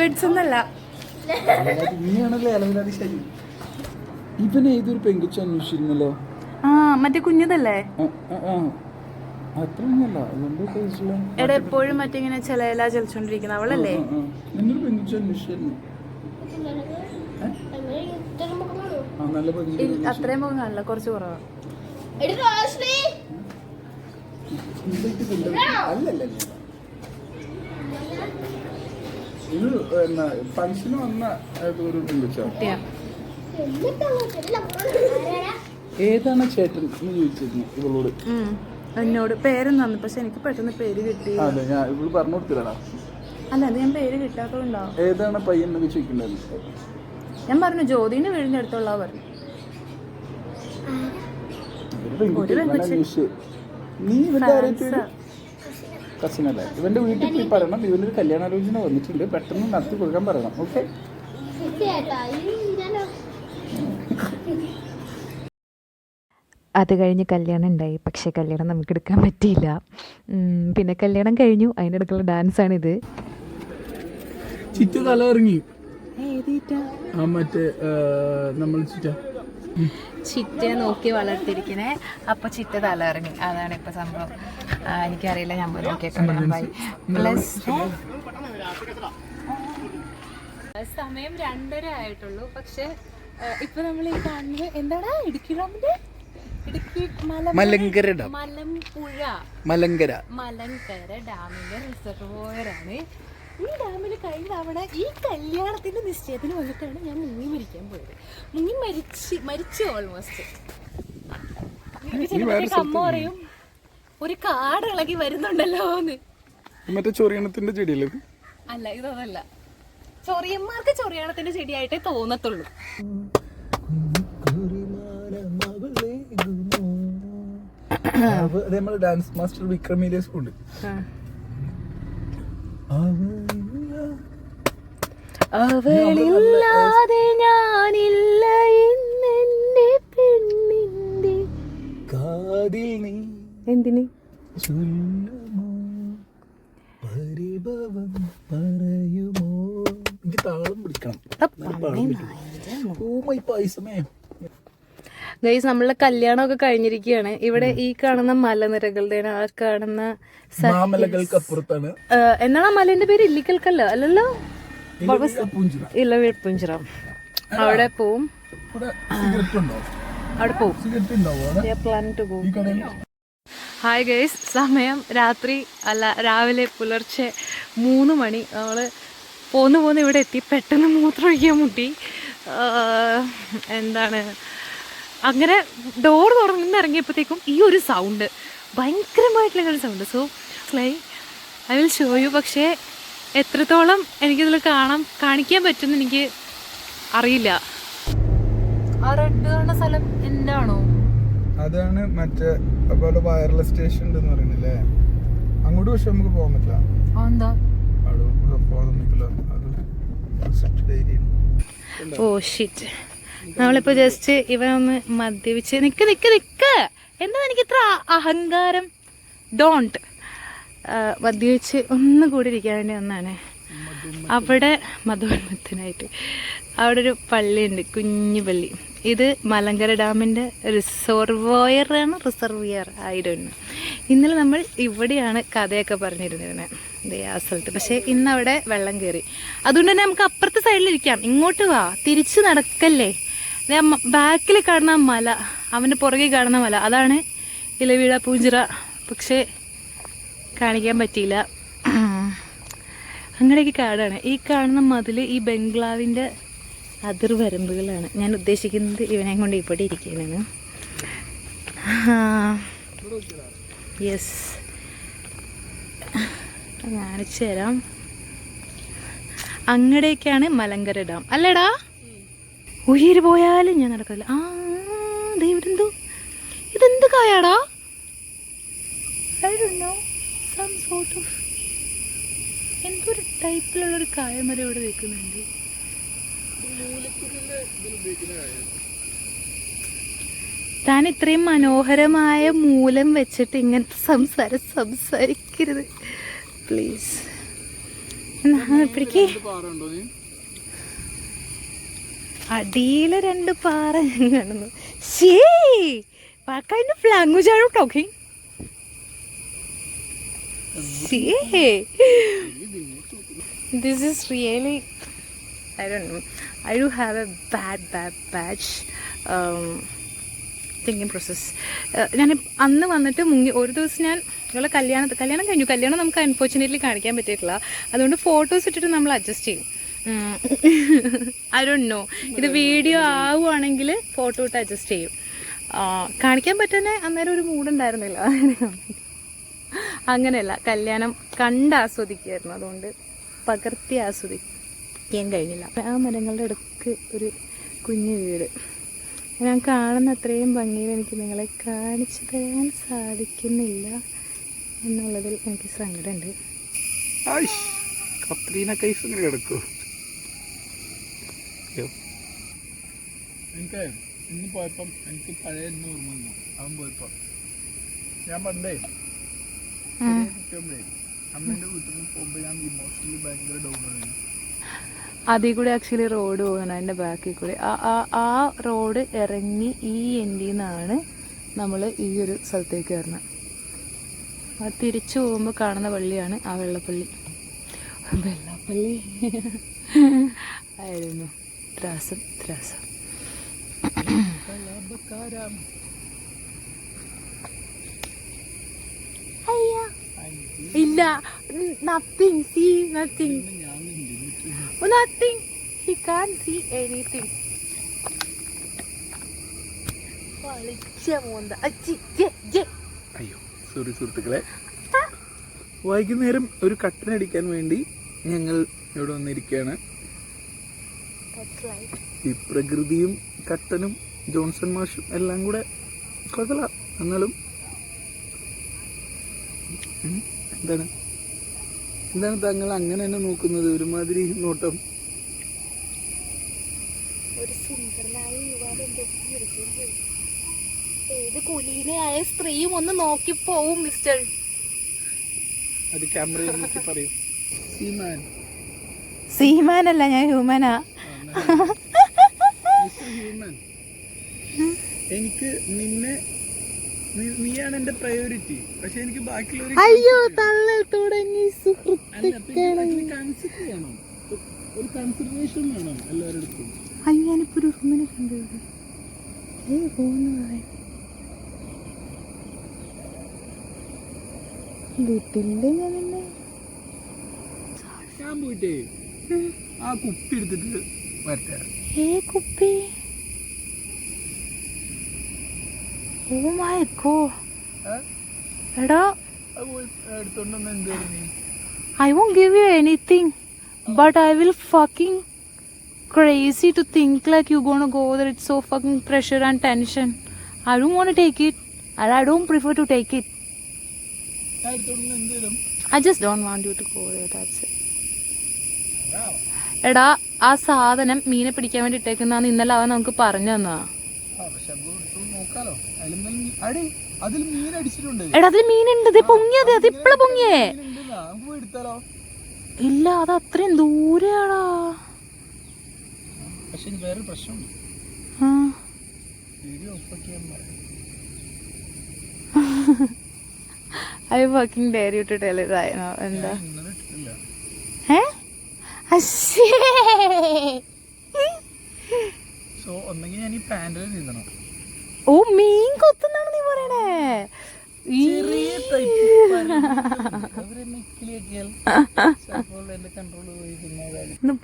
Weds ഒന്നല്ല. ഇവൻ ഏതൊരു പെങ്കുച്ച അന്വേഷിച്ചിരുന്നല്ലോ. ആ മറ്റേ കുഞ്ഞതല്ലേ? എടാ എപ്പോഴും മറ്റിങ്ങനെ ചില ചലിച്ചോണ്ടിരിക്കുന്ന അവളല്ലേ? പെങ്കുച്ച അന്വേഷിച്ചിരുന്നു. അത്രയും മുഖം കാണില്ല, കുറച്ച് കുറവാ. ഫംഗ്ഷന് വന്ന ഒരു പെങ്കുച്ച. ഏതാണ് ചേട്ടൻ എന്ന് ചോദിച്ചിരുന്നു ഇവളോട്. എന്നോട് പേരും തന്നു, പക്ഷെ എനിക്ക് പെട്ടെന്ന് പേര് കിട്ടി. അതെ, ഞാൻ ഇവള് പറഞ്ഞു കൊടുത്തില്ലടാ. അല്ല, അത് ഞാൻ പേര് കിട്ടാത്തതുണ്ടാവും. ഏതാണ് പയ്യൻ എന്നൊക്കെ ചോദിക്കണ്ടായിരുന്നു. ഞാൻ പറഞ്ഞു ജ്യോതിന്റെ വീടിന്റെ അടുത്തുള്ള പറഞ്ഞു. നീ കസിനല്ലേ? ഇവന്റെ വീട്ടിൽ പോയി പറയണം, ഇവനൊരു കല്യാണാലോചന വന്നിട്ടുണ്ട്, പെട്ടെന്ന് നടത്തി കൊടുക്കാൻ പറയണം. ഓക്കെ. അത് കഴിഞ്ഞ് കല്യാണം ഉണ്ടായി. പക്ഷേ കല്യാണം നമുക്ക് എടുക്കാൻ പറ്റിയില്ല. പിന്നെ കല്യാണം കഴിഞ്ഞു, അതിൻ്റെ ഇടയ്ക്കുള്ള ഡാൻസാണിത്. ചിറ്റ തല ഇറങ്ങി. മറ്റേ നമ്മൾ ചിറ്റ നോക്കി വളർത്തിരിക്കണേ. അപ്പൊ ചിറ്റ തല ഇറങ്ങി. അതാണ് ഇപ്പൊ സംഭവം. എനിക്കറിയില്ല, ഞാൻ പോയി നോക്കിയിട്ടുണ്ട്. സമയം 2:30 ആയിട്ടുള്ളൂ. പക്ഷെ ഇപ്പൊ നമ്മൾ ഈ കാണുന്നത് എന്താണ്? ഇടുക്കി ഡാമിന്റെ മലങ്കര ഡാമിന്റെ റിസർവോയറാണ്. ഈ ഡാമിൽ കഴിഞ്ഞ തവണ ഈ കല്യാണത്തിന്റെ നിശ്ചയത്തിന് വന്നിട്ടാണ് ഞാൻ മുങ്ങി മരിക്കാൻ പോയത്. മരിച്ചു ഓൾമോസ്റ്റ്. അമ്മ പറയും ഒരു കാട് ഇളകി വരുന്നുണ്ടല്ലോ എന്ന്. മറ്റേ ചൊറിയണത്തിന്റെ ചെടിയല്ലേ? അല്ല, ഇതല്ല. ചൊറിയന്മാർക്ക് ചൊറിയണത്തിന്റെ ചെടിയായിട്ടേ തോന്നത്തുള്ളൂ. ഡാൻസ് മാസ്റ്റർ വിക്രമീലിയ സ്കൂള്. അവളില്ലാതെ ഞാനില്ല എന്നെ പെണ്ണിന്റെ കാതിൽ നീ എന്തിന് പരിഭവം പറയുമോ? എനിക്ക് താളം പിടിക്കണം. പായസമേ. ഗൈസ്, നമ്മളെ കല്യാണമൊക്കെ കഴിഞ്ഞിരിക്കുകയാണ്. ഇവിടെ ഈ കാണുന്ന മലനിരകളുടെ ആ കാണുന്ന മാമലകൾക്കപ്പുറത്താണ്. എന്താണ് ആ മലേന്റെ പേര്? ഇല്ലിക്കൽക്കല്ല അല്ലല്ലോ, ഇലവീഴ്പുഞ്ചിറ. അവിടെ പോവും. ഹായ് ഗൈസ്, സമയം രാവിലെ പുലർച്ചെ 3 മണി. നമ്മള് പോന്ന് ഇവിടെ എത്തി. പെട്ടെന്ന് മൂത്രമൊഴിക്കാൻ മുട്ടി. അങ്ങനെ ഡോർ തുറന്ന് ഇറങ്ങിയപ്പോഴത്തേക്കും ഈ ഒരു സൗണ്ട്, ഭയങ്കരമായിട്ടുള്ള ഒരു sound. So I will show you. പക്ഷേ എത്രത്തോളം എനിക്കിതിൽ കാണിക്കാൻ പറ്റുമെന്ന് എനിക്ക് അറിയില്ല. ആ റെഡ് കാണുന്ന സ്ഥലം എന്താണോ? അതാണ് മറ്റേ വയർലെസ് സ്റ്റേഷൻ ഉണ്ടെന്ന് പറയുന്നില്ലേ? അങ്ങോട്ട് പക്ഷെ നമുക്ക് പോകാൻ പറ്റില്ല. Oh shit. നമ്മളിപ്പോ ജസ്റ്റ് ഇവനൊന്ന് മദ്യപിച്ച് നിക്ക് എന്താ എനിക്ക് ഇത്ര അഹങ്കാരം? ഡോണ്ട്. മദ്യപിച്ച് ഒന്ന് കൂടി ഇരിക്കാൻ വേണ്ടി വന്നാണ്. അവിടെ മധുവന്മത്തിനായിട്ട് അവിടെ ഒരു പള്ളിയുണ്ട്, കുഞ്ഞു പള്ളി. ഇത് മലങ്കര ഡാമിൻ്റെ റിസർവോയർ ആയിരുന്നു. ഇന്നലെ നമ്മൾ ഇവിടെയാണ് കഥയൊക്കെ പറഞ്ഞിരുന്നിരുന്നത്, ആ സ്ഥലത്ത്. പക്ഷേ ഇന്ന് അവിടെ വെള്ളം കയറി. അതുകൊണ്ട് തന്നെ നമുക്ക് അപ്പുറത്തെ സൈഡിലിരിക്കാം. ഇങ്ങോട്ട് വാ, തിരിച്ച് നടക്കല്ലേ. ബാക്കിൽ കാണുന്ന മല, അവൻ്റെ പുറകെ കാണുന്ന മല, അതാണ് ഇലവീഴ്പുഞ്ചിറ. പക്ഷേ കാണിക്കാൻ പറ്റിയില്ല. അങ്ങനെയൊക്കെ കാടാണ്. ഈ കാണുന്ന മതിൽ ഈ ബംഗ്ലാവിൻ്റെ അതിർവരമ്പുകളാണ്. ഞാൻ ഉദ്ദേശിക്കുന്നത് ഇവനെ കൊണ്ട് ഇവിടെ ഇരിക്കാനാണ്. യെസ്, കാണിച്ചു തരാം. അങ്ങടേക്കാണ് മലങ്കര ഡാം അല്ലേടാ? ഉയര് പോയാലും ഞാൻ നടക്കില്ല. ഇതെന്ത് കായാടാ? എന്തൊരു ടൈപ്പിലുള്ളൊരു കായമരം ഇവിടെ വെക്കുന്നുണ്ട്. താൻ ഇത്രയും മനോഹരമായ മൂലം വെച്ചിട്ട് ഇങ്ങനത്തെ സംസാരിക്കരുത് പ്ലീസ്. ഇപ്പഴേക്ക് അടിയില് 2 പാറ ഞാൻ കാണുന്നു. language are you talking? This is really, I don't know. I do have a bad thinking process. ഞാൻ അന്ന് വന്നിട്ട് മുങ്ങി ഒരു ദിവസം ഞാൻ ഞങ്ങളെ കല്യാണം കഴിഞ്ഞു. കല്യാണം നമുക്ക് അൺഫോർച്ചുനേറ്റ്ലി കാണിക്കാൻ പറ്റിയിട്ടില്ല. അതുകൊണ്ട് ഫോട്ടോസ് ഇട്ടിട്ട് നമ്മൾ അഡ്ജസ്റ്റ് ചെയ്യും. ഐ ഡോണ്ട് നോ, ഇത് വീഡിയോ ആവുകയാണെങ്കിൽ ഫോട്ടോ ഇട്ട് അഡ്ജസ്റ്റ് ചെയ്യും. കാണിക്കാൻ പറ്റുന്ന അന്നേരം ഒരു മൂഡുണ്ടായിരുന്നില്ല. അങ്ങനെയല്ല, കല്യാണം കണ്ട് ആസ്വദിക്കുമായിരുന്നു. അതുകൊണ്ട് പകർത്തി ആസ്വദിക്കാൻ കഴിഞ്ഞില്ല. ആ മരങ്ങളുടെ ഇടയ്ക്ക് ഒരു കുഞ്ഞു വീട്. ഞാൻ കാണുന്ന അത്രയും ഭംഗിയിൽ എനിക്ക് നിങ്ങളെ കാണിച്ചു തരാൻ സാധിക്കുന്നില്ല എന്നുള്ളതിൽ എനിക്ക് സങ്കടമുണ്ട്. എനിക്ക് ഇന്ന് പോയപ്പം എനിക്ക് പഴയ ഓർമ്മ വന്നു. അവൻ പോയപ്പോ ഞാൻ പണ്ടേ അമ്മേന്റെ വീട്ടിൽ നിന്ന് പോകുമ്പോ ഞാൻ ഇമോഷണലി ഭയങ്കര ഡൗൺ ആയിരുന്നു. അതിൽ കൂടെ ആക്ച്വലി റോഡ് പോകുന്നത്, അതിൻ്റെ ബാക്കിൽ കൂടെ ആ റോഡ് ഇറങ്ങി ഈ എൻഡിൽ നിന്നാണ് നമ്മൾ ഈ ഒരു സ്ഥലത്തേക്ക് വരുന്നത്. ആ തിരിച്ചു പോകുമ്പോൾ കാണുന്ന പള്ളിയാണ് ആ വെള്ളപ്പള്ളി. ആയിരുന്നു ത്രാസം. ഇല്ല, nothing. See nothing. Nothing. He can't see anything. അയ്യോ സോറി സുഹൃത്തുക്കളെ, വൈകുന്നേരം ഒരു കട്ടനടിക്കാൻ വേണ്ടി ഞങ്ങൾ ഇവിടെ വന്നിരിക്കുകയാണ്. ഈ പ്രകൃതിയും കട്ടനും ജോൺസൺ മാഷും എല്ലാം കൂടെ കുഴപ്പമില്ല. എന്നാലും എന്താണ് താങ്കൾ അങ്ങനെ തന്നെ നോക്കുന്നത്? ഒരുമാതിരി നോട്ടം. ഒരു സുന്ദരനായ യുവാവ് ഏത് കുലീനയായ സ്ത്രീയും ഒന്ന് നോക്കിപ്പോവും മിസ്റ്റർ. അത് ക്യാമറയിൽ നോക്കി പറയും. സീമാനല്ല, ഞാൻ ഹ്യൂമനാ. എനിക്ക് നിന്നെ, നീയാണ് എന്റെ പ്രയോറിറ്റി. പക്ഷെ എനിക്ക് ബാക്കിയുള്ള അയ്യോ തള്ളൽ തുടങ്ങി സുഹൃത്തുക്കളെ. കൺസിഡർ ചെയ്യണം, ഒരു കൺസിഡറേഷൻ വേണം എല്ലാവരുടെ. അയ്യോ ഞാനിപ്പോ ഒരു റൂമിനെ കണ്ടു വീട്ടില്ലേ. ഞാൻ പോയിട്ടേ ആ കുപ്പി എടുത്തിട്ട് വരട്ടെ. കുപ്പി? Oh my god. എടാ I won't give you anything, but I will fucking crazy to think like you're gonna go there. It's so fucking pressure and tension. I don't want to take it, and I don't prefer to take it. I just don't want you to go there, that's it. എടാ ആ സാധനം മീനെ പിടിക്കാൻ വേണ്ടി ഇട്ടേക്കുന്നാന്ന് ഇന്നലെ അവൻ നമുക്ക് പറഞ്ഞു തന്നാ. എടാ അതിൽ മീനുണ്ട്, പൊങ്ങിയത്. അത് ഇപ്പഴ പൊങ്ങിയേ? ഇല്ല, അത് അത്രയും ദൂരെയാടാ. I fucking dare you to tell it right now. എന്താ? ഓ മീൻ കൊത്തുന്നാണ് നീ പറയണേ?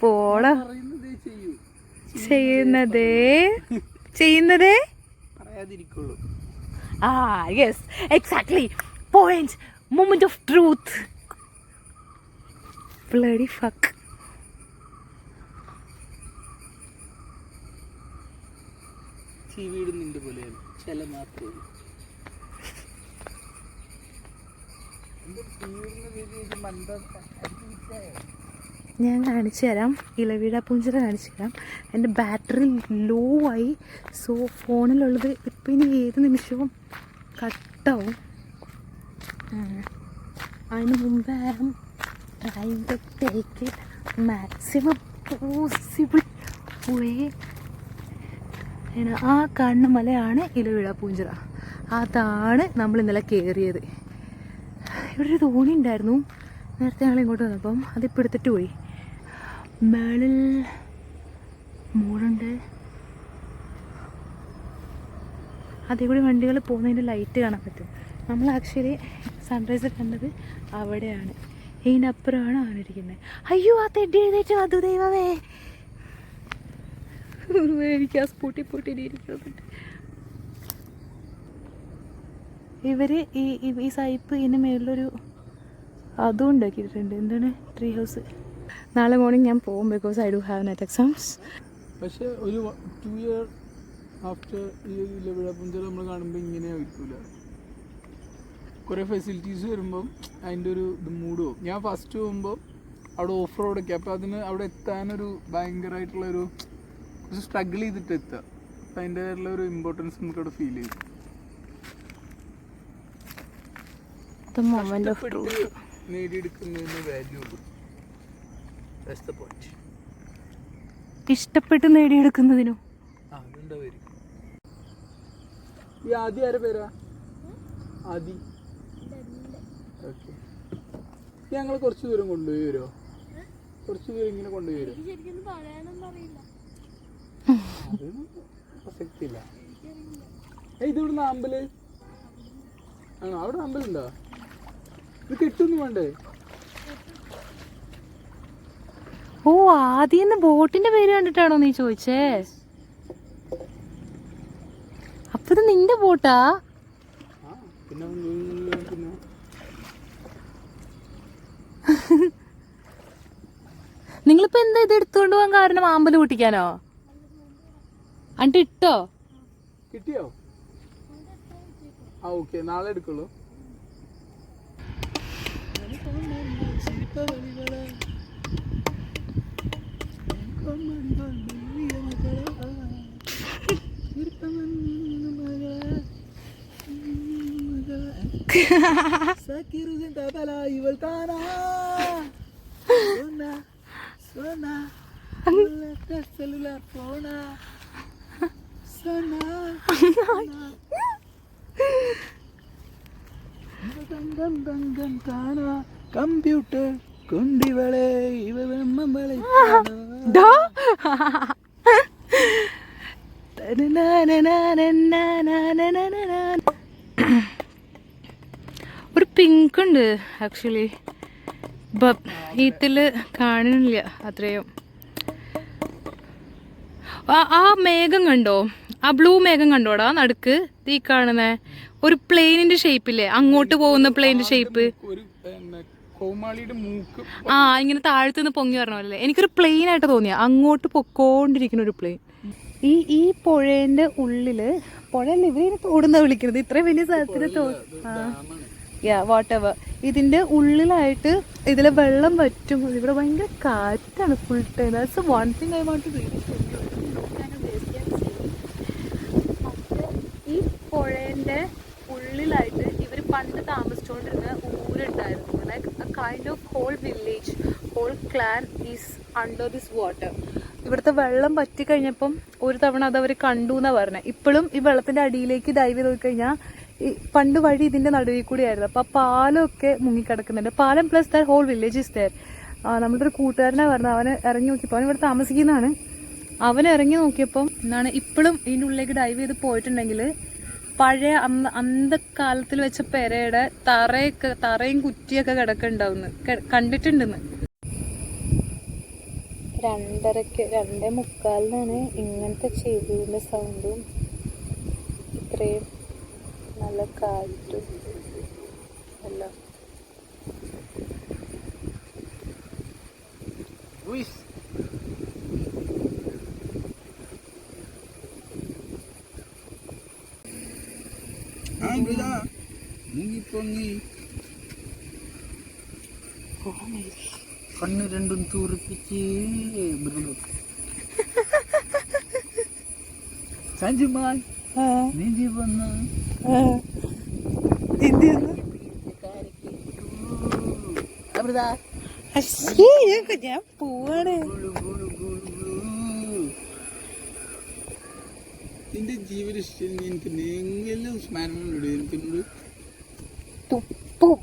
പോടാ ചെയ്യുന്നതേ ആ yes exactly point moment of truth. Bloody fuck. ഞാൻ കാണിച്ചു തരാം, ഇലവീഴ പൂഞ്ചിറ കാണിച്ചു തരാം. എൻ്റെ ബാറ്ററി ലോ ആയി. സോ ഫോണിലുള്ളത് ഇപ്പം ഇനി ഏത് നിമിഷവും കട്ടാവും. അതിന് മുമ്പേ trying to take it maximum possible way. ആ കാണുന്ന മലയാണ് ഇലവിഴ പൂഞ്ചിറ. അതാണ് നമ്മൾ ഇന്നലെ കയറിയത്. ഇവിടെ ഒരു തോണി ഉണ്ടായിരുന്നു നേരത്തെ ഞങ്ങൾ ഇങ്ങോട്ട് വന്നപ്പം, അതിപ്പോൾ എടുത്തിട്ട് പോയി. മേളിൽ മോളുണ്ട്, അതേ കൂടി വണ്ടികൾ പോകുന്നതിൻ്റെ ലൈറ്റ് കാണാൻ പറ്റും. നമ്മൾ ആക്ച്വലി സൺറൈസ് കണ്ടത് അവിടെയാണ്. ഇതിനപ്പുറമാണ് അവനിരിക്കുന്നത്. അയ്യോ ആ തെറ്റി എഴുന്നേറ്റ് വധു ദൈവമേ, എനിക്ക് ആ സ്കൂട്ടി ഇരിക്കുന്നുണ്ട്. ഇവര് ഈ സൈപ്പ് ഇതിന് മേളിലൊരു അതും ഉണ്ടാക്കിയിട്ടുണ്ട്. എന്താണ്, ട്രീ ഹൗസ്. നാളെ മോർണിംഗ് ഞാൻ പോകും, because I do have net exams. പക്ഷെ ഒരു 2 year ആഫ്റ്റർ ഈ ഇലവിഴ പൂഞ്ചിറ നമ്മൾ കാണുമ്പോൾ ഇങ്ങനെ ആയിരിക്കില്ല. കുറേ ഫെസിലിറ്റീസ് വരുമ്പം അതിൻ്റെ ഒരു ഇത് മൂഡ് പോകും. ഞാൻ ഫസ്റ്റ് പോകുമ്പോൾ അവിടെ ഓഫ് റോഡൊക്കെ, അപ്പോൾ അതിന് അവിടെ എത്താനൊരു ഭയങ്കരമായിട്ടുള്ളൊരു കുറച്ച് സ്ട്രഗിൾ ചെയ്തിട്ട് എത്തുക. അപ്പം അതിൻ്റെതായിട്ടുള്ള ഒരു ഇമ്പോർട്ടൻസ് നമുക്കവിടെ ഫീൽ ചെയ്തു. നേടിയെടുക്കുന്നതിന് വാല്യൂ ഉള്ളൂ. ഇഷ്ടപ്പെട്ട് നേടിയെടുക്കുന്നതിനോ ഈ ആദി ആരെ പേരാ? ആദി. ഓക്കെ, ഞങ്ങൾ കുറച്ച് ദൂരം കൊണ്ടുപോയി വരുമോ? കുറച്ച് ദൂരം ഇങ്ങനെ കൊണ്ടുപോയി വരും. പ്രസക്തിയില്ല. ഇത് ഇവിടുന്ന് അമ്പല് ആണോ? അവിടെ അമ്പലുണ്ടോ? ഇത് കിട്ടുന്നു വേണ്ടേ? ഓ, ആദ്യം ബോട്ടിന്റെ പേര് കണ്ടിട്ടാണോ നീ ചോദിച്ചേ? അപ്പൊ ഇത് നിന്റെ ബോട്ടാ? നിങ്ങളിപ്പോ എന്താ ഇത് എടുത്തോണ്ട് പോകാൻ കാരണം? ആമ്പല് പൊട്ടിക്കാനോ? അണ്ട് ഇട്ടോ? കിട്ടിയോ? ആ ഓക്കെ, നാളെ എടുക്കുള്ളൂ. കമ്പ്യൂട്ടർ കൊണ്ടിവളെ ഇവളെ ഒരു പിങ്ക് ഉണ്ട് ആക്ച്വലി, ഇതില് കാണുന്നില്ല അത്രയും. ആ മേഘം കണ്ടോ? ആ ബ്ലൂ മേഘം കണ്ടോടാ നടുക്ക് ഈ കാണുന്നേ? ഒരു പ്ലെയിനിന്റെ ഷേപ്പില്ലേ, അങ്ങോട്ട് പോകുന്ന പ്ലെയിനിന്റെ ഷേപ്പ്. ആ, ഇങ്ങനെ താഴത്തുനിന്ന് പൊങ്ങി വരണല്ലേ. എനിക്കൊരു പ്ലെയിൻ ആയിട്ട് തോന്നിയ, അങ്ങോട്ട് പൊക്കോണ്ടിരിക്കുന്ന ഒരു പ്ലെയിൻ. ഈ പുഴേന്റെ ഉള്ളില്, പുഴയല്ല ഇവര് തോടുന്ന വിളിക്കുന്നത്, ഇത്രയും വലിയ സ്ഥലത്തിന് വാട്ട് എവർ, ഇതിന്റെ ഉള്ളിലായിട്ട് ഇതിലെ വെള്ളം വറ്റും. ഇവിടെ ഭയങ്കര കാറ്റാണ് full time. That's one thing I want to do. ഈ പുഴേന്റെ ഉള്ളിലായിട്ട് ഇവർ പണ്ട് താമസിച്ചുകൊണ്ടിരുന്ന ഊരുണ്ടായിരുന്നു. Like a kind of whole village, whole clan is under this water. ഇവിടുത്തെ വെള്ളം പറ്റി കഴിഞ്ഞപ്പം ഒരു തവണ അത് അവർ കണ്ടു എന്നാ പറഞ്ഞത്. ഇപ്പോഴും ഈ വെള്ളത്തിന്റെ അടിയിലേക്ക് ഡൈവ് ചെയ്ത് കഴിഞ്ഞാൽ ഈ പണ്ട് വഴി ഇതിന്റെ നടുവിൽ കൂടി ആയിരുന്നു. അപ്പൊ ആ പാലമൊക്കെ മുങ്ങിക്കിടക്കുന്നുണ്ട്. പാലം plus that whole village is there. നമ്മുടെ ഒരു കൂട്ടുകാരനെ പറഞ്ഞത്, അവന് ഇറങ്ങി നോക്കിയപ്പോൾ, അവൻ ഇവിടെ താമസിക്കുന്നതാണ്, അവൻ ഇറങ്ങി നോക്കിയപ്പം എന്താണ്, ഇപ്പോഴും ഇതിൻ്റെ ഉള്ളിലേക്ക് ഡൈവ് ചെയ്ത് പോയിട്ടുണ്ടെങ്കിൽ പഴയ അന്ധകാലത്തിൽ വെച്ച പെരയുടെ തറയും കുറ്റിയൊക്കെ കിടക്കുന്നുണ്ടാവുന്നു, കണ്ടിട്ടുണ്ടെന്ന്. 2:45 ഇങ്ങനത്തെ ചെവിയുടെ സൗണ്ടും ഇത്രയും നല്ല കാറ്റും എല്ലാം. കണ്ണ് രണ്ടും തൂറിപ്പിച്ച് സഞ്ജുമാൻ നീന്തി വന്ന് ഞാൻ പോവാണ്. നിന്റെ ജീവിത എനിക്ക് എന്തെങ്കിലും സ്മരണ എനിക്കുണ്ട്. തുപ്പും.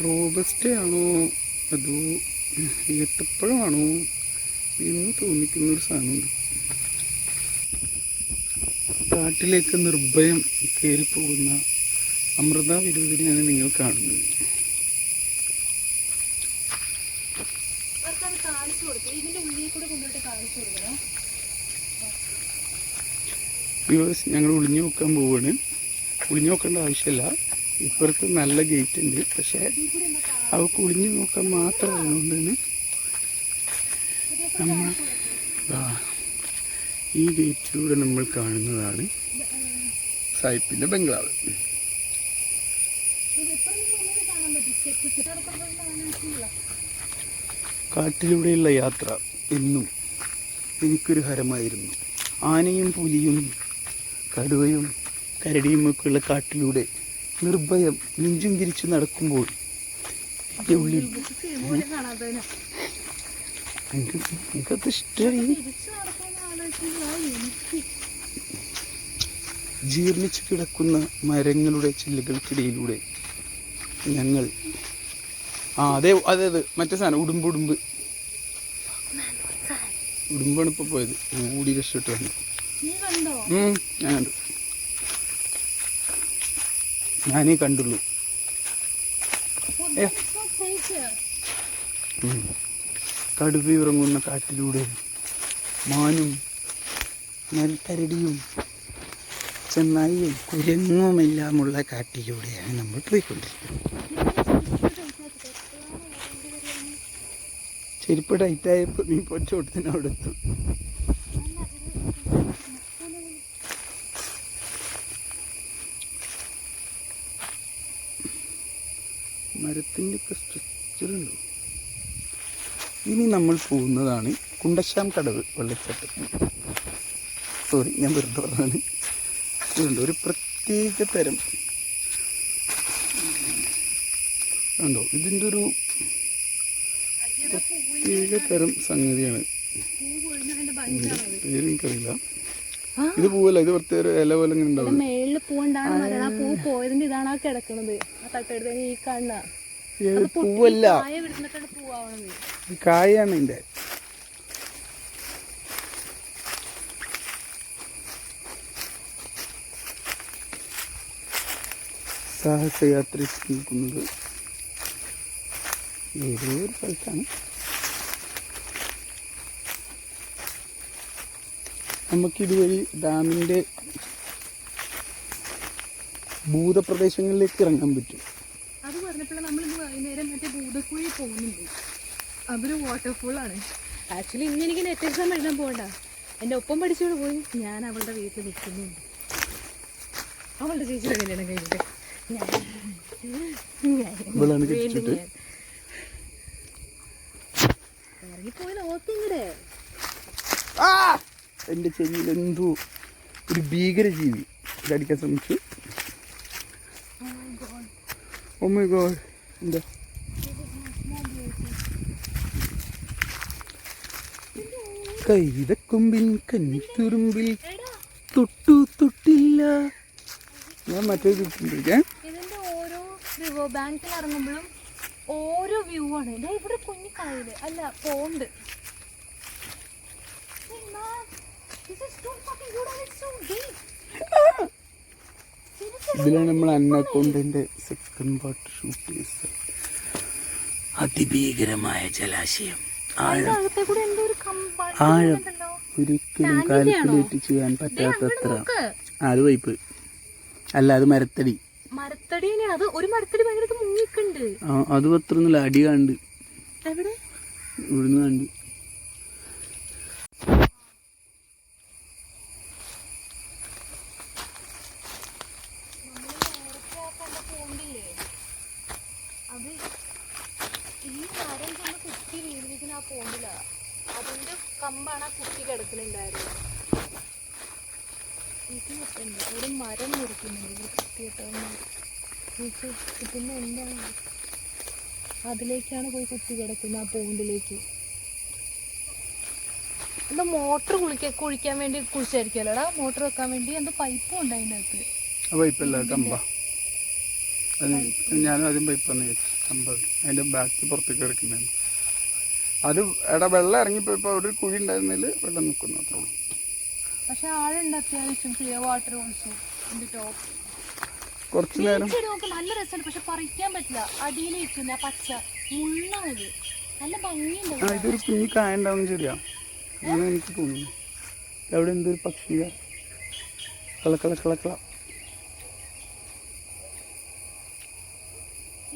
റോബസ്റ്റ ആണോ അതോ ഏത്തപ്പഴമാണോ എന്ന് തോന്നിക്കുന്നൊരു സാധനമുണ്ട്. കാട്ടിലേക്ക് നിർഭയം കയറിപ്പോകുന്ന അമൃത വിരോധിനെയാണ് നിങ്ങൾ കാണുന്നത്. ഞങ്ങൾ ഒളിഞ്ഞു നോക്കാൻ പോവാണ്. ഒളിഞ്ഞു നോക്കേണ്ട ആവശ്യമില്ല, ഇപ്പുറത്ത് നല്ല ഗേറ്റ് ഉണ്ട്. പക്ഷേ അവർക്ക് ഒളിഞ്ഞു നോക്കാൻ മാത്രം അറിയുന്നതുകൊണ്ടാണ് നമ്മൾ ഈ ഗേറ്റിലൂടെ നമ്മൾ കാണുന്നതാണ് സായിപ്പിൻ്റെ ബംഗ്ലാവ്. കാട്ടിലൂടെയുള്ള യാത്ര എന്നും എനിക്കൊരു ഹരമായിരുന്നു. ആനയും പുലിയും കടുവയും കരടിയും ഒക്കെയുള്ള കാട്ടിലൂടെ നിർഭയം നെഞ്ചും തിരിച്ച് നടക്കുമ്പോൾ എൻ്റെ ഉള്ളിൽ എനിക്കത് ഇഷ്ടമായി. ജീർണിച്ചു കിടക്കുന്ന മരങ്ങളുടെ ചില്ലകൾക്കിടയിലൂടെ ഞങ്ങൾ അതെ മറ്റേ സാധനം ഉടുമ്പാണ് ഇപ്പോൾ പോയത്. ഓടി രക്ഷപ്പെട്ടു വന്നു. ഞാൻ കണ്ടു, ഞാനേ കണ്ടുള്ളൂ. കടുവ ഇറങ്ങുന്ന കാട്ടിലൂടെ മാനും നെൽക്കരടിയും ചെന്നായിയും കുരങ്ങുമെല്ലാമുള്ള കാട്ടിലൂടെയാണ് നമ്മൾ പോയിക്കൊണ്ടിരിക്കുന്നത്. ചെരുപ്പ് ടൈറ്റായപ്പോൾ നീ പൊച്ചോട്ടത്തിന് അവിടെ എത്തും. മരത്തിൻ്റെ ഒക്കെ സ്ട്രക്ചറുണ്ടോ? ഇനി നമ്മൾ പോകുന്നതാണ് കുണ്ടശ്ശാം കടവ് വെള്ളച്ചാട്ടം. സോറി, ഞാൻ വെറുതെ പറഞ്ഞാണ്. ഇതുണ്ട് ഒരു പ്രത്യേക തരം കണ്ടോ, ഇതിൻ്റെ ഒരു പ്രത്യേക തരം സംഗതിയാണ്. പേര് എനിക്കറിയില്ല. ഇത് പൂവല്ല, ഇത് പ്രത്യേക ഇല പോലെ ഇങ്ങനെ ഉണ്ടാവും. മേളില് പൂവുണ്ടാണ്. പൂ പോയതിന്റെ ഇതാണ് ആ കിടക്കുന്നത്. ആ തട്ടെടുത്ത് ഈ കാണുന്ന പൂവല്ല, കായാണ് ഇതിന്റെ. സാഹസയാത്ര നിൽക്കുന്നത് ഏതോ ഒരു സ്ഥലത്താണ്. നമുക്കിതുവഴി ഡാമിൻ്റെ ഭൂതപ്രദേശങ്ങളിലേക്ക് ഇറങ്ങാൻ പറ്റും. അത് പറഞ്ഞപ്പോൾ നമ്മൾ ഇന്ന് വൈകുന്നേരം മറ്റേ ഭൂതക്കുഴി പോകുന്നുണ്ട്. അതൊരു വാട്ടർഫോളാണ്. ആക്ച്വലി ഇന്ന് എനിക്ക് നെറ്റ് എക്സാം എഴുതാൻ പോകണ്ട. എൻ്റെ ഒപ്പം പഠിച്ചോട് പോയി ഞാൻ അവളുടെ വീട്ടിൽ നിൽക്കുന്നുണ്ട്. അവളുടെ ചേച്ചിയുടെ കല്യാണം കഴിഞ്ഞിട്ട് ഇറങ്ങിപ്പോയി നോക്കിങ്ങടെ. എൻ്റെ ചെവിയിൽ എന്തോ ഒരു ഭീകരജീവി ഇതടിക്കാൻ ശ്രമിച്ചു. ഓ മൈ ഗോഡ്, എന്താ കൈതക്കൊമ്പിൻ കന്നിത്തുറുമ്പിൽ തൊട്ടില്ല. ഞാൻ മറ്റേ കിട്ടിണ്ടിരിക്കേ. ഇതിന്റെ ഓരോ റിവർ ബാങ്കിൽ ഇറങ്ങുമ്പോഴും ഓരോ വ്യൂ ആണ്. ഇവിടെ കുഞ്ഞു കായല് അല്ല പോണ്ട്. ഇതിലാണ് നമ്മൾ അന്നക്കോണ്ടിന്റെ സെക്കൻഡ് പാർട്ട് ഷൂട്ട് ചെയ്തത്. അതിഭീകരമായ ജലാശയം, ആഴം ഒരിക്കലും കാൽക്കുലേറ്റ് ചെയ്യാൻ പറ്റാത്തത്ര. അത് പൈപ്പ് അല്ല, അത് മരത്തടി. മരത്തടി അത് ഒരു മരത്തടി ഭയങ്കര മുങ്ങിക്കുണ്ട്. അത് പത്രൊന്നുമില്ല, അടി കണ്ട് ഇവിടുന്ന് കണ്ട്. പോണ്ടില്ല. അതിന്റെ കമ്പാണ് ആ കുട്ടി കിടക്കുന്നുണ്ടായിരുന്നത്. ഒരു മരം മുറിക്കുന്നുണ്ട് പിന്നെ എന്താണ് അതിലേക്കാണ് പോയി കുത്തി കിടക്കുന്നത്, ആ പോണ്ടിലേക്ക്. എന്താ മോട്ടർ കുഴിക്കാൻ വേണ്ടി കുഴിച്ചായിരിക്കുമല്ലോടാ, മോട്ടർ വെക്കാൻ വേണ്ടി എന്തോ പൈപ്പും ഉണ്ട് അതിൻ്റെ അകത്ത്. പൈപ്പല്ല, കമ്പ. അത് ഞാനും ആദ്യം പൈപ്പാന്ന് ചോദിച്ചു. കമ്പ അതിൻ്റെ ബാക്കി പുറത്തേക്ക് കിടക്കുന്നുണ്ട്. അത് വെള്ളം ഇറങ്ങിപ്പോയപ്പോൾ അവിടെ ഒരു കുഴി ഉണ്ടായിരുന്നതിൽ വെള്ളം നിൽക്കുന്നു, അത്രേ ഉള്ളൂ. പക്ഷെ ആളുണ്ട് അത്യാവശ്യം, ക്ലിയർ വാട്ടർ ഓൾസോ ടോപ്പ്. കുറച്ച് നേരം നല്ല രസമുണ്ട്, പക്ഷെ പറിക്കാൻ പറ്റില്ല. അടിയിൽ ഇരിക്കുന്ന പച്ച മുള്ളാണിത്, നല്ല ഭംഗിയുണ്ട്. ഇതൊരു കുഞ്ഞി കായ ഉണ്ടാവും, ശരിയാ, അങ്ങനെ എനിക്ക് തോന്നുന്നു. അവിടെ എന്തൊരു പക്ഷിക കളക്കള.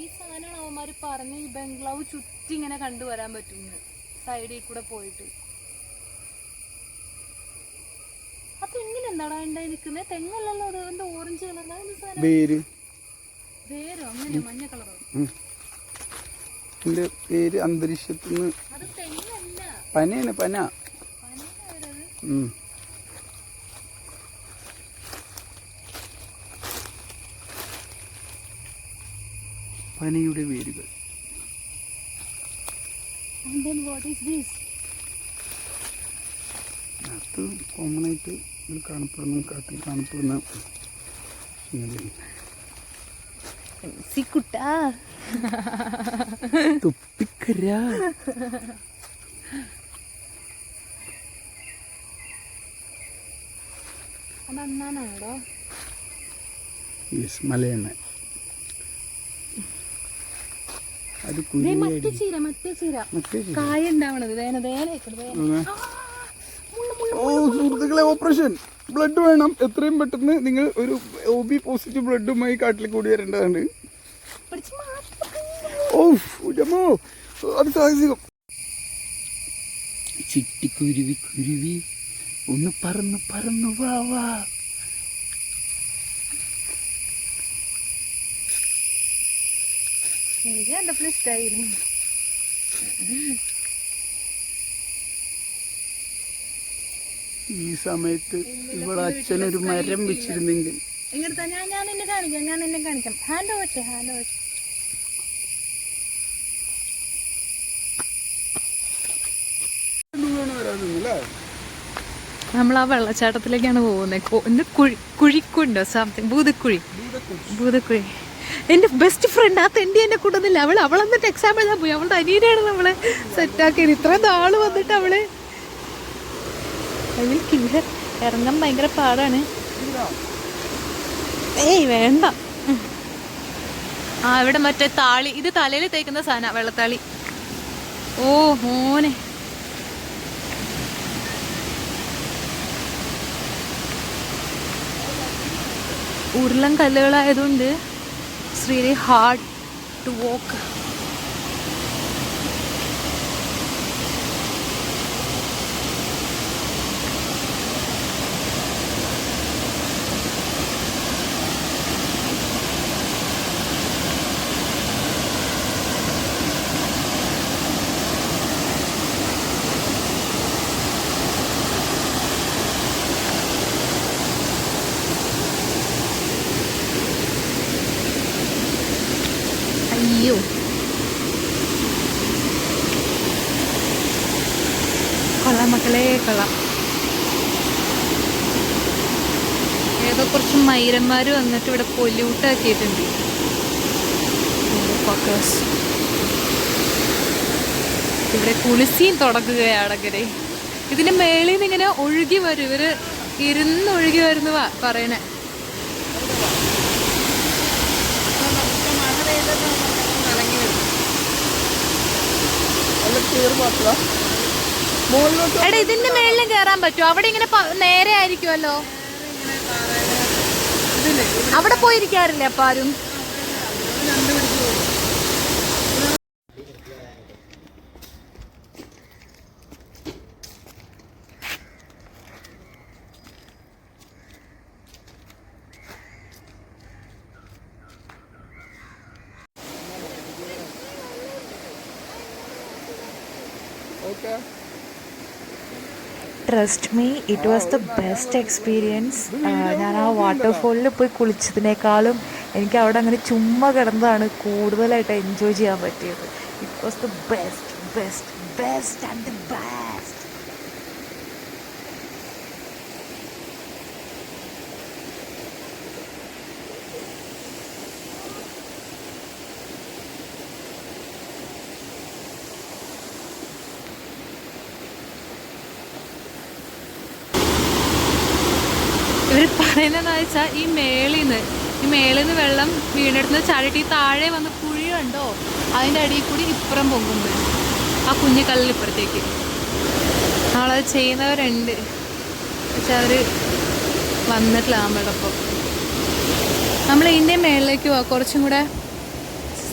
ഈ സാധനമാണ് അവന്മാര് പറഞ്ഞ് ഈ ബംഗ്ലാവ് ചുറ്റി ഇങ്ങനെ കണ്ടുവരാൻ പറ്റുന്നു, സൈഡിൽ കൂടെ പോയിട്ട്. അപ്പൊ ഇങ്ങനെ എന്താടാ ഉണ്ടായി നിൽക്കുന്നത്? തെങ്ങല്ലല്ലോ അത്, എന്താ ഓറഞ്ച് കളർ വേരോ? അങ്ങനെ മഞ്ഞ കളറോ? ഇതിന്റെ പേര് അന്തരീക്ഷത്തിൽ നിന്ന്. അത് തെങ്ങല്ല, പനയാണ്, പന. പനയുടെ വേരുകൾ. അത് കോമൺ ആയിട്ട് കാണപ്പെടുന്ന, കാട്ടിൽ കാണപ്പെടുന്ന തുപ്പിക്കര. അതെന്നാണോ? യെസ്, മലയെണ്ണ. അത് കായ ഉണ്ടാവണത്. ഓ സുഹൃത്തുക്കളെ, ഓപ്പറേഷൻ ബ്ലഡ് വേണം എത്രയും പെട്ടെന്ന്. നിങ്ങൾ ഒരു OB പോസിറ്റീവ് ബ്ലഡുമായി കാട്ടിൽ കൂടി വരേണ്ടതാണ്. ഓ അത് സാഹസികം. ചിട്ടിക്കുരുവി ഒന്ന് പറന്നു വാ. എനിക്ക് കണ്ടപ്പോൾ ഇഷ്ടായിരുന്നു. ഈ സമയത്ത് ഇവിടെ അച്ഛനൊരു മരം വെച്ചിരുന്നെങ്കിൽ. ഇങ്ങടുത്താ, ഞാൻ നിന്നെ കാണിക്കാം. ഹാൻഡ് വെച്ചേ. നമ്മൾ ആ വെള്ളച്ചാട്ടത്തിലേക്കാണ് പോകുന്നത്. കുഴിക്കുണ്ടോ സംതിങ്, ഭൂതക്കുഴി. എൻ്റെ ബെസ്റ്റ് ഫ്രണ്ട് ആ തെണ്ടി എന്നെ കൂട്ടുന്നില്ല. അവളെന്നിട്ട് എക്സാം എഴുതാൻ പോയി. അവളുടെ അനിയനാണ് നമ്മളെ സെറ്റാക്കിയത്. ഇത്രയും നാള് വന്നിട്ട് അവള് ഇറങ്ങാൻ ഭയങ്കര പാടാണ്. ഏയ് വേണ്ട. ഇവിടെ മറ്റേ താളി, ഇത് തലയിൽ തേക്കുന്ന സാധന, വെള്ളത്താളി. ഓ മോനെ, ഉരുളൻ കല്ലുകളായതുകൊണ്ട് it's really hard to walk. അയ്യോ, കൊള്ളാം മക്കളെ, കൊള്ളാം. ഏതോ കുറച്ച് മൈരന്മാർ വന്നിട്ട് ഇവിടെ പൊല്യൂട്ടാക്കിയിട്ടുണ്ട്. ഇവിടെ കുളിസിയും തുടങ്ങുകയാണ്. അങ്ങനെ ഇതിന്റെ മേളിൽ നിന്ന് ഇങ്ങനെ ഒഴുകി വരും, ഇവര് ഇരുന്നൊഴുകി വരുന്ന പറയണേ. എടാ, ഇതിന്റെ മേളിലും കേറാൻ പറ്റുമോ? അവിടെ ഇങ്ങനെ നേരെ ആയിരിക്കുമല്ലോ. അവിടെ പോയിരിക്കാറില്ലേ അപ്പൊ ആരും? Okay. Trust me, it was the best experience. ഞാൻ ആ വാട്ടർഫോളിൽ പോയി കുളിച്ചതിനേക്കാളും എനിക്ക് അവിടെ അങ്ങനെ ചുമ്മാ കിടന്നതാണ് കൂടുതലായിട്ട് എൻജോയ് ചെയ്യാൻ പറ്റിയത്. It was the best best best and the best. ഇവർ പറയുന്നതെന്ന് വെച്ചാൽ ഈ മേളിൽ നിന്ന് വെള്ളം വീണെടുത്ത് ചാടിയിട്ട് ഈ താഴെ വന്ന് കുഴി കണ്ടോ, അതിൻ്റെ അടിയിൽ കൂടി ഇപ്പുറം പൊങ്ങുന്നത് ആ കുഞ്ഞു കല്ലിൽ ഇപ്പുറത്തേക്ക്. നമ്മളത് ചെയ്യുന്നവരുണ്ട്, പക്ഷെ അവർ വന്നിട്ടില്ല നമ്മളൊപ്പം. നമ്മൾ ഇതിൻ്റെ മേളിലേക്ക് പോവാം, കുറച്ചും കൂടെ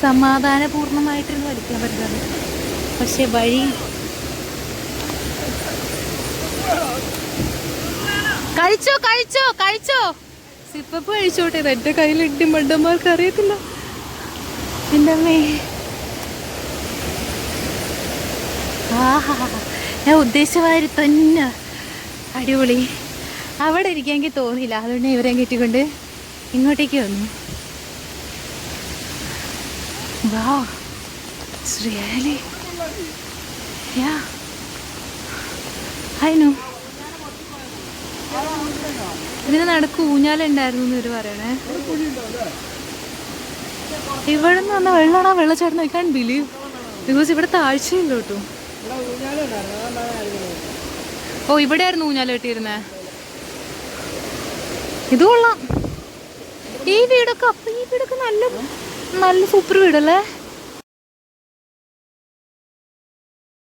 സമാധാനപൂർണ്ണമായിട്ടിരുന്ന് വലിക്കാൻ പറ്റുന്നത്. പക്ഷെ വഴി കഴിച്ചോ കഴിച്ചോ കഴിച്ചോ സിപ്പപ്പ് കഴിച്ചോട്ടെ. എൻ്റെ കയ്യിലിട്ട് മണ്ടന്മാർക്ക് അറിയത്തില്ല. എൻ്റെ അമ്മേ, ആഹാ, ഞാൻ ഉദ്ദേശമാതിരി തന്നെ അടിപൊളി. അവിടെ ഇരിക്കാൻ എനിക്ക് തോന്നിയില്ല, അതുകൊണ്ട് ഇവരെ കയറ്റിക്കൊണ്ട് ഇങ്ങോട്ടേക്ക് വന്നു. വാ, it's really, yeah, I know. ഇതിന് നടക്ക് ഊഞ്ഞാലുണ്ടായിരുന്നു എന്ന് ഇവർ പറയണേ. ഇവിടെ നിന്ന് വന്ന വെള്ളമാണോ വെള്ളച്ചാട്ടം നോക്കാൻ ബിലീവ്, ബിക്കോസ് ഇവിടെ താഴ്ചയില്ല കേട്ടോ. ഓ, ഇവിടെ ആയിരുന്നു ഊഞ്ഞാൽ കെട്ടിയിരുന്നേ. ഇത് കൊള്ളാം. ഈ വീടൊക്കെ നല്ല നല്ല സൂപ്പർ വീടല്ലേ.